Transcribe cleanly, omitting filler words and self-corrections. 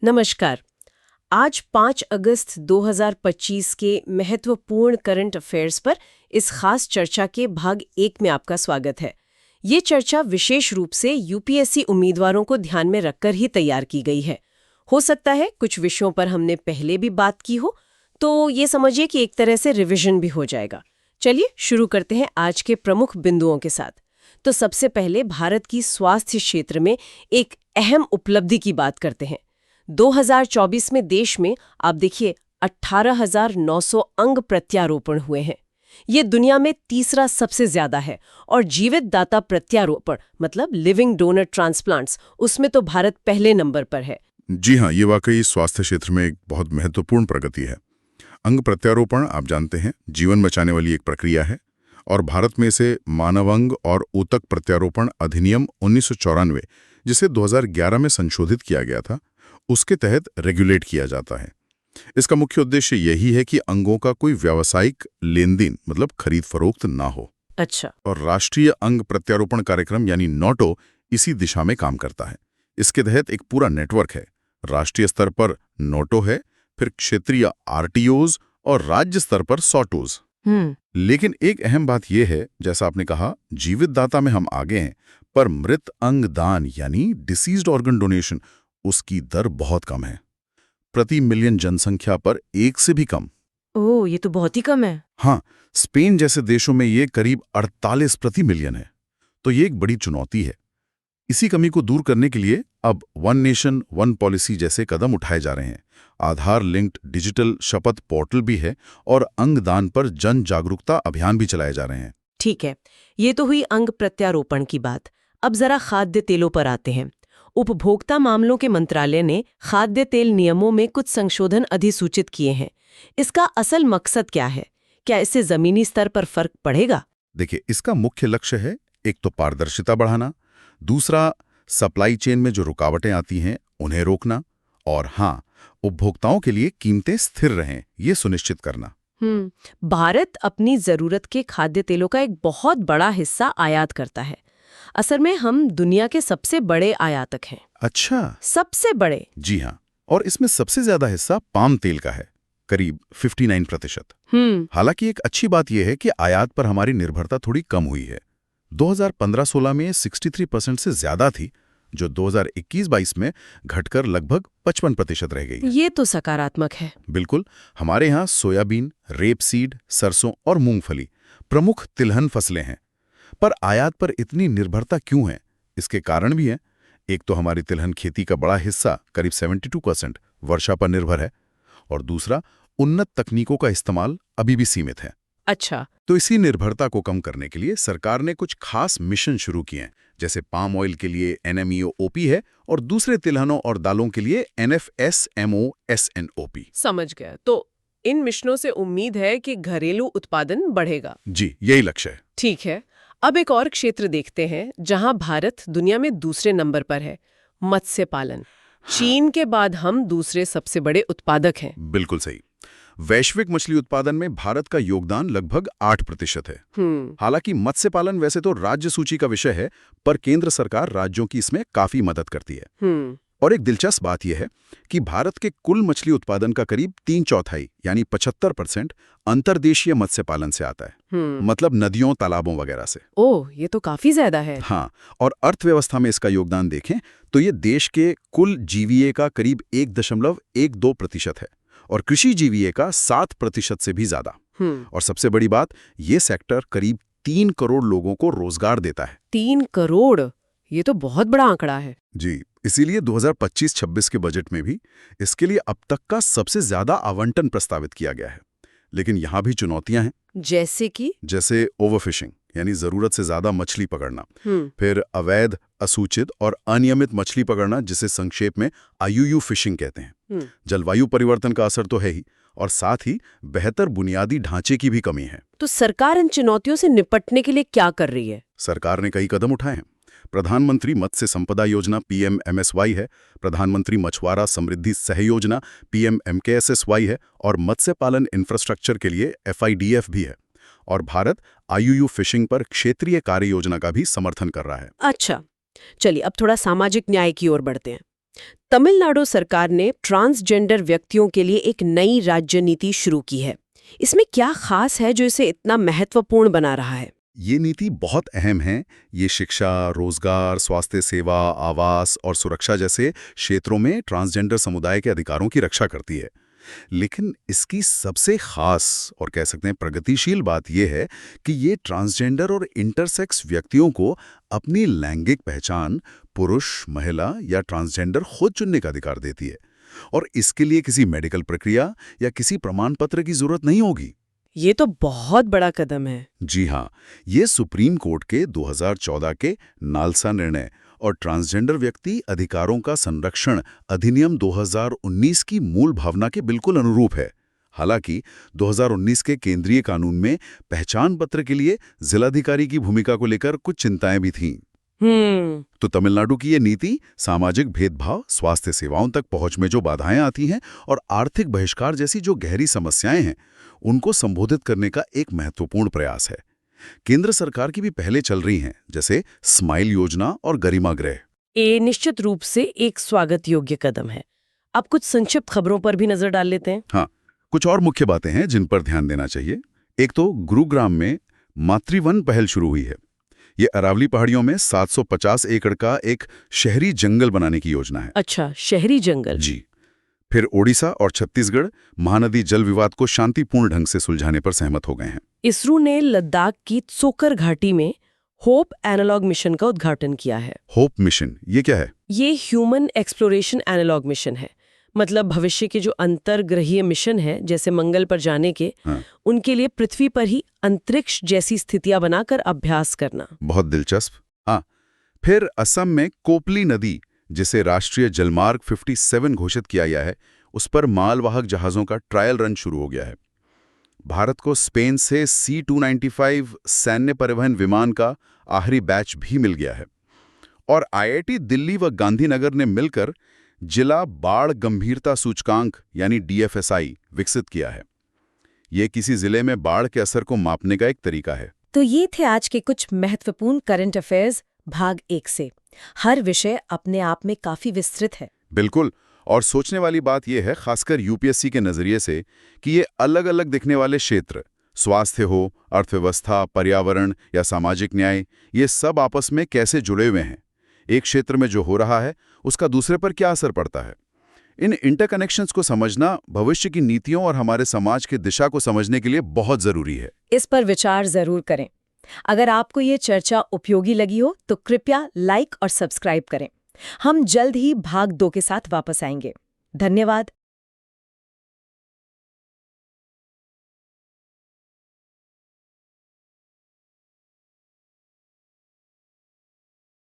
नमस्कार। आज 5 अगस्त 2025 के महत्वपूर्ण करंट अफेयर्स पर इस खास चर्चा के भाग 1 में आपका स्वागत है। ये चर्चा विशेष रूप से यूपीएससी उम्मीदवारों को ध्यान में रखकर ही तैयार की गई है। हो सकता है कुछ विषयों पर हमने पहले भी बात की हो, तो ये समझिए कि एक तरह से रिवीजन भी हो जाएगा। चलिए शुरू करते हैं आज के प्रमुख बिंदुओं के साथ। तो सबसे पहले भारत की स्वास्थ्य क्षेत्र में एक अहम उपलब्धि की बात करते हैं। 2024 में देश में आप देखिए 18,900 अंग प्रत्यारोपण हुए हैं। ये दुनिया में तीसरा सबसे ज्यादा है और जीवित दाता प्रत्यारोपण मतलब लिविंग डोनर ट्रांसप्लांट्स, उसमें तो भारत पहले नंबर पर है। जी हाँ, ये वाकई स्वास्थ्य क्षेत्र में एक बहुत महत्वपूर्ण प्रगति है। अंग प्रत्यारोपण आप जानते हैं जीवन बचाने वाली एक प्रक्रिया है और भारत में इसे मानव अंग और ऊतक प्रत्यारोपण अधिनियम 1994, जिसे 2011 में संशोधित किया गया था, उसके तहत रेगुलेट किया जाता है। इसका मुख्य उद्देश्य यही है कि अंगों का कोई व्यावसायिक लेन-देन मतलब खरीद फरोख्त ना हो। अच्छा। और राष्ट्रीय अंग प्रत्यारोपण कार्यक्रम यानी नॉटो इसी दिशा में काम करता है। इसके तहत एक पूरा नेटवर्क है। राष्ट्रीय स्तर पर नोटो है, फिर क्षेत्रीय आरटीओज और राज्य स्तर पर सॉटोज। लेकिन एक अहम बात यह है, जैसा आपने कहा, जीवित दाता में हम आगे हैं, पर मृत अंग दान यानी डिसीज्ड ऑर्गन डोनेशन, उसकी दर बहुत कम है। प्रति मिलियन जनसंख्या पर 1 से भी कम। ओह, ये तो बहुत ही कम है। हाँ, स्पेन जैसे देशों में ये करीब 48 प्रति मिलियन है। तो ये एक बड़ी चुनौती है। इसी कमी को दूर करने के लिए अब वन नेशन वन पॉलिसी जैसे कदम उठाए जा रहे हैं। आधार लिंक्ड डिजिटल शपथ पोर्टल भी है और अंगदान पर जन जागरूकता अभियान भी चलाए जा रहे हैं। ठीक है, ये तो हुई अंग प्रत्यारोपण की बात। अब जरा खाद्य तेलों पर आते हैं। उपभोक्ता मामलों के मंत्रालय ने खाद्य तेल नियमों में कुछ संशोधन अधिसूचित किए हैं। इसका असल मकसद क्या है? क्या इससे जमीनी स्तर पर फर्क पड़ेगा? देखिए, इसका मुख्य लक्ष्य है एक तो पारदर्शिता बढ़ाना, दूसरा सप्लाई चेन में जो रुकावटें आती हैं उन्हें रोकना, और हाँ, उपभोक्ताओं के लिए कीमतें स्थिर रहें ये सुनिश्चित करना। भारत अपनी जरूरत के खाद्य तेलों का एक बहुत बड़ा हिस्सा आयात करता है। असल में हम दुनिया के सबसे बड़े आयातक हैं। अच्छा, सबसे बड़े? जी हाँ, और इसमें सबसे ज्यादा हिस्सा पाम तेल का है, करीब 59%। हालांकि एक अच्छी बात यह है कि आयात पर हमारी निर्भरता थोड़ी कम हुई है। 2015-16 में 63% से ज्यादा थी, जो 2021-22 में घटकर लगभग 55% रह गई। ये तो सकारात्मक है। बिल्कुल। हमारे यहाँ सोयाबीन, रेपसीड, सरसों और मूंगफली प्रमुख तिलहन फसलें हैं। पर आयात पर इतनी निर्भरता क्यों है? इसके कारण भी है। एक तो हमारी तिलहन खेती का बड़ा हिस्सा, करीब 72%, वर्षा पर निर्भर है, और दूसरा, उन्नत तकनीकों का इस्तेमाल अभी भी सीमित है। अच्छा। तो इसी निर्भरता को कम करने के लिए सरकार ने कुछ खास मिशन शुरू किए हैं, जैसे पाम ऑयल के लिए NMEO-OP है और दूसरे तिलहनों और दालों के लिए NFSMO-SNOP। समझ गया। तो इन मिशनों से उम्मीद है कि घरेलू उत्पादन बढ़ेगा। जी, यही लक्ष्य है। ठीक है। अब एक और क्षेत्र देखते हैं जहां भारत दुनिया में दूसरे नंबर पर है, मत्स्य पालन। चीन के बाद हम दूसरे सबसे बड़े उत्पादक हैं। बिल्कुल सही। वैश्विक मछली उत्पादन में भारत का योगदान लगभग 8% है। हालांकि मत्स्य पालन वैसे तो राज्य सूची का विषय है, पर केंद्र सरकार राज्यों की इसमें काफी मदद करती है। और एक दिलचस्प बात यह है कि भारत के कुल मछली उत्पादन का करीब 3/4 यानी 75% अंतर्देशीय मत्स्य पालन से आता है। मतलब नदियों, तालाबों वगैरह से। ओह, ये तो काफी ज्यादा है। हाँ, और अर्थव्यवस्था में इसका योगदान देखें तो ये देश के कुल जीवीए का करीब 1.12% है और कृषि जीवीए का 7% से भी ज्यादा। और सबसे बड़ी बात, ये सेक्टर करीब 3 करोड़ लोगों को रोजगार देता है। 3 करोड़? ये तो बहुत बड़ा आंकड़ा है। जी, इसीलिए 2025-26 के बजट में भी इसके लिए अब तक का सबसे ज्यादा आवंटन प्रस्तावित किया गया है। लेकिन यहाँ भी चुनौतियां हैं। जैसे ओवरफिशिंग यानी जरूरत से ज्यादा मछली पकड़ना, फिर अवैध, असूचित और अनियमित मछली पकड़ना, जिसे संक्षेप में IUU फिशिंग कहते हैं। जलवायु परिवर्तन का असर तो है ही, और साथ ही बेहतर बुनियादी ढांचे की भी कमी है। तो सरकार इन चुनौतियों से निपटने के लिए क्या कर रही है? सरकार ने कई कदम उठाए हैं। प्रधानमंत्री मत्स्य संपदा योजना PMMSY है, प्रधानमंत्री मछुआरा समृद्धि सहयोजना PMMKSSY है, और मत्स्य पालन इंफ्रास्ट्रक्चर के लिए FIDF भी है। और भारत IUU फिशिंग पर क्षेत्रीय कार्य योजना का भी समर्थन कर रहा है। अच्छा, चलिए अब थोड़ा सामाजिक न्याय की ओर बढ़ते हैं। तमिलनाडु सरकार ने ट्रांसजेंडर व्यक्तियों के लिए एक नई राज्य नीति शुरू की है। इसमें क्या खास है जो इसे इतना महत्वपूर्ण बना रहा है? ये नीति बहुत अहम है। ये शिक्षा, रोजगार, स्वास्थ्य सेवा, आवास और सुरक्षा जैसे क्षेत्रों में ट्रांसजेंडर समुदाय के अधिकारों की रक्षा करती है। लेकिन इसकी सबसे खास और कह सकते हैं प्रगतिशील बात यह है कि ये ट्रांसजेंडर और इंटरसेक्स व्यक्तियों को अपनी लैंगिक पहचान पुरुष, महिला या ट्रांसजेंडर खुद चुनने का अधिकार देती है। और इसके लिए किसी मेडिकल प्रक्रिया या किसी प्रमाण पत्र की जरूरत नहीं होगी। ये तो बहुत बड़ा कदम है। जी हाँ, ये सुप्रीम कोर्ट के 2014 के नालसा निर्णय और ट्रांसजेंडर व्यक्ति अधिकारों का संरक्षण अधिनियम 2019 की मूल भावना के बिल्कुल अनुरूप है। हालांकि 2019 के केंद्रीय कानून में पहचान पत्र के लिए जिलाधिकारी की भूमिका को लेकर कुछ चिंताएं भी थीं। तो तमिलनाडु की ये नीति सामाजिक भेदभाव, स्वास्थ्य सेवाओं तक पहुंच में जो बाधाएं आती हैं और आर्थिक बहिष्कार जैसी जो गहरी समस्याएं हैं, उनको संबोधित करने का एक महत्वपूर्ण प्रयास है। केंद्र सरकार की भी पहले चल रही हैं, जैसे स्माइल योजना और गरिमा गृह। ये निश्चित रूप से एक स्वागत योग्य कदम है। अब कुछ संक्षिप्त खबरों पर भी नजर डाल लेते हैं। हाँ, कुछ और मुख्य बातें हैं जिन पर ध्यान देना चाहिए। एक तो गुरुग्राम में मातृवन पहल शुरू हुई है। ये अरावली पहाड़ियों में 750 एकड़ का एक शहरी जंगल बनाने की योजना है। अच्छा, शहरी जंगल। जी। फिर ओडिशा और छत्तीसगढ़ महानदी जल विवाद को शांतिपूर्ण ढंग से सुलझाने पर सहमत हो गए हैं। इसरो ने लद्दाख की त्सोकर घाटी में होप एनालॉग मिशन का उद्घाटन किया है। होप मिशन, ये क्या है? ये ह्यूमन एक्सप्लोरेशन एनालॉग मिशन है। मतलब भविष्य के जो अंतर्ग्रहीय मिशन है, जैसे मंगल पर जाने के, उनके लिए पृथ्वी पर ही अंतरिक्ष जैसी स्थितियां बनाकर अभ्यास करना। बहुत दिलचस्प। हाँ, फिर असम में कोपली नदी, जिसे राष्ट्रीय जलमार्ग 57 घोषित किया गया है, उस पर मालवाहक जहाजों का ट्रायल रन शुरू हो गया है। भारत को स्पेन से C-295 सैन्य परिवहन विमान का आखिरी बैच भी मिल गया है। और IIT दिल्ली व गांधीनगर ने मिलकर जिला बाढ़ गंभीरता सूचकांक यानी DFSI विकसित किया है। ये किसी जिले में बाढ़ के असर को मापने का एक तरीका है। तो ये थे आज के कुछ महत्वपूर्ण करंट अफेयर्स भाग 1 से। हर विषय अपने आप में काफी विस्तृत है। बिल्कुल। और सोचने वाली बात यह है, खासकर UPSC के नजरिए से, कि ये अलग अलग दिखने वाले क्षेत्र, स्वास्थ्य हो, अर्थव्यवस्था, पर्यावरण या सामाजिक न्याय, ये सब आपस में कैसे जुड़े हुए हैं। एक क्षेत्र में जो हो रहा है उसका दूसरे पर क्या असर पड़ता है। इन इंटरकनेक्शंस को समझना भविष्य की नीतियों और हमारे समाज की दिशा को समझने के लिए बहुत जरूरी है। इस पर विचार जरूर करें। अगर आपको ये चर्चा उपयोगी लगी हो तो कृपया लाइक और सब्सक्राइब करें। हम जल्द ही भाग 2 के साथ वापस आएंगे। धन्यवाद।